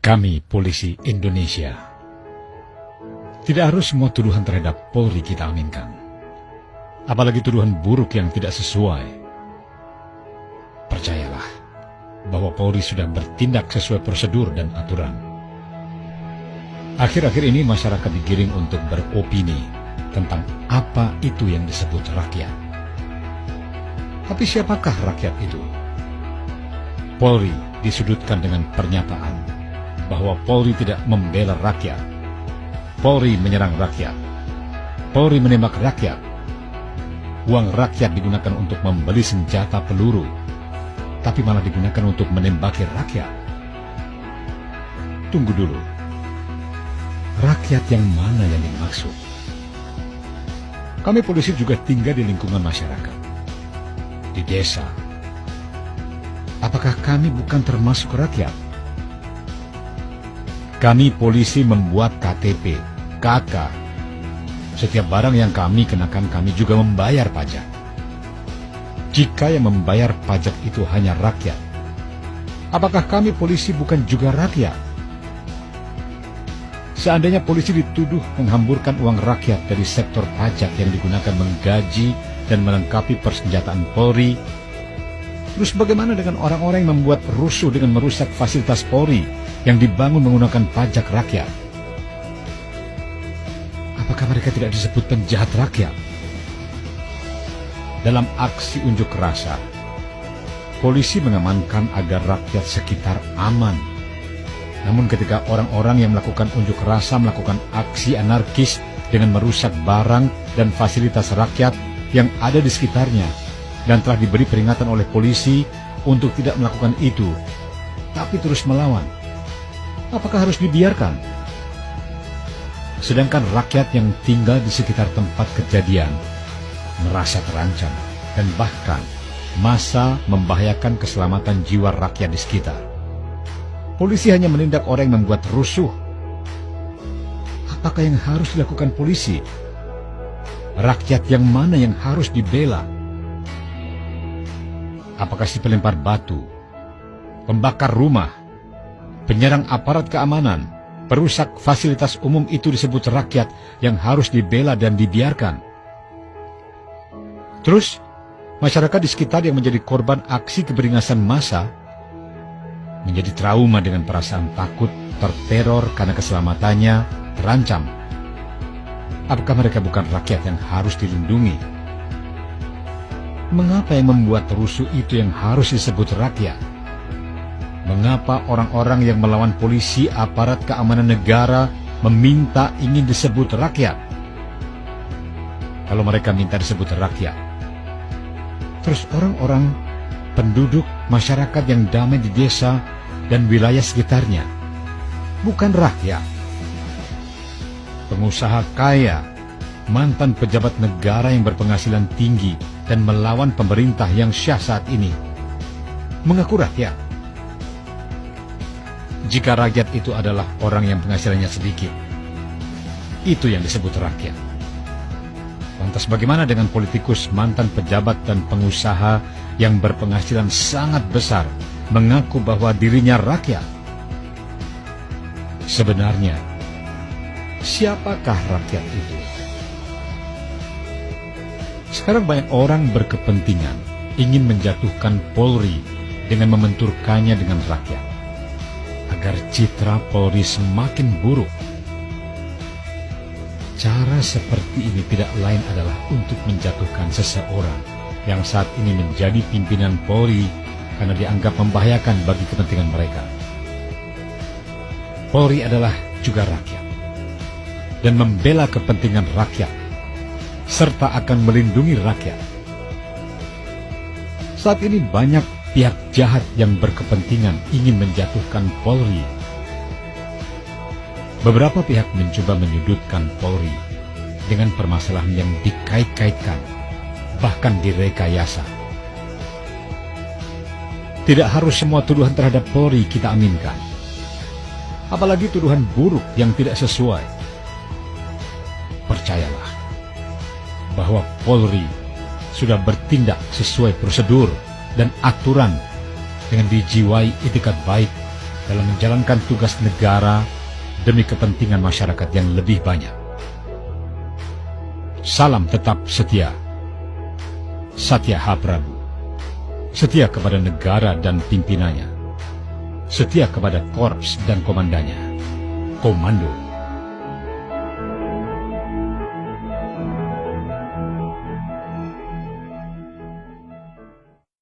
Kami, polisi Indonesia, tidak harus semua tuduhan terhadap Polri kita aminkan. Apalagi tuduhan buruk yang tidak sesuai. Percayalah bahwa Polri sudah bertindak sesuai prosedur dan aturan. Akhir-akhir ini masyarakat digiring untuk beropini tentang apa itu yang disebut rakyat. Tapi siapakah rakyat itu? Polri disudutkan dengan pernyataan bahwa Polri tidak membela rakyat. Polri menyerang rakyat. Polri menembak rakyat. Uang rakyat digunakan untuk membeli senjata peluru, tapi malah digunakan untuk menembaki rakyat. Tunggu dulu. Rakyat yang mana yang dimaksud? Kami polisi juga tinggal di lingkungan masyarakat, di desa. Apakah kami bukan termasuk rakyat? Kami polisi membuat KTP, KK. Setiap barang yang kami kenakan kami juga membayar pajak. Jika yang membayar pajak itu hanya rakyat, apakah kami polisi bukan juga rakyat? Seandainya polisi dituduh menghamburkan uang rakyat dari sektor pajak yang digunakan menggaji dan melengkapi persenjataan Polri, terus bagaimana dengan orang-orang yang membuat rusuh dengan merusak fasilitas Polri yang dibangun menggunakan pajak rakyat? Apakah mereka tidak disebut penjahat rakyat? Dalam aksi unjuk rasa, polisi mengamankan agar rakyat sekitar aman. Namun ketika orang-orang yang melakukan unjuk rasa melakukan aksi anarkis dengan merusak barang dan fasilitas rakyat yang ada di sekitarnya, dan telah diberi peringatan oleh polisi untuk tidak melakukan itu, tapi terus melawan, apakah harus dibiarkan? Sedangkan rakyat yang tinggal di sekitar tempat kejadian merasa terancam dan bahkan masa membahayakan keselamatan jiwa rakyat di sekitar. Polisi hanya menindak orang yang membuat rusuh. Apakah yang harus dilakukan polisi? Rakyat yang mana yang harus dibela? Apakah si pelempar batu, pembakar rumah, penyerang aparat keamanan, perusak fasilitas umum itu disebut rakyat yang harus dibela dan dibiarkan? Terus, masyarakat di sekitar yang menjadi korban aksi keberingasan massa menjadi trauma dengan perasaan takut, terteror karena keselamatannya terancam. Apakah mereka bukan rakyat yang harus dilindungi? Mengapa yang membuat rusuh itu yang harus disebut rakyat? Mengapa orang-orang yang melawan polisi, aparat keamanan negara meminta ingin disebut rakyat? Kalau mereka minta disebut rakyat, terus orang-orang penduduk masyarakat yang damai di desa dan wilayah sekitarnya bukan rakyat. Pengusaha kaya, mantan pejabat negara yang berpenghasilan tinggi dan melawan pemerintah yang syah saat ini mengaku rakyat. Jika rakyat itu adalah orang yang penghasilannya sedikit, itu yang disebut rakyat. Lantas bagaimana dengan politikus, mantan pejabat dan pengusaha yang berpenghasilan sangat besar mengaku bahwa dirinya rakyat? Sebenarnya, siapakah rakyat itu? Sekarang banyak orang berkepentingan ingin menjatuhkan Polri dengan membenturkannya dengan rakyat, agar citra Polri semakin buruk. Cara seperti ini tidak lain adalah untuk menjatuhkan seseorang yang saat ini menjadi pimpinan Polri karena dianggap membahayakan bagi kepentingan mereka. Polri adalah juga rakyat dan membela kepentingan rakyat serta akan melindungi rakyat. Saat ini banyak pihak jahat yang berkepentingan ingin menjatuhkan Polri. Beberapa pihak mencoba menyudutkan Polri dengan permasalahan yang dikait-kaitkan, bahkan direkayasa. Tidak harus semua tuduhan terhadap Polri kita aminkan, apalagi tuduhan buruk yang tidak sesuai. Percayalah bahwa Polri sudah bertindak sesuai prosedur dan aturan dengan dijiwai itikat baik dalam menjalankan tugas negara demi kepentingan masyarakat yang lebih banyak. Salam tetap setia. Satya Ha Prabu. Setia kepada negara dan pimpinannya. Setia kepada korps dan komandannya. Komando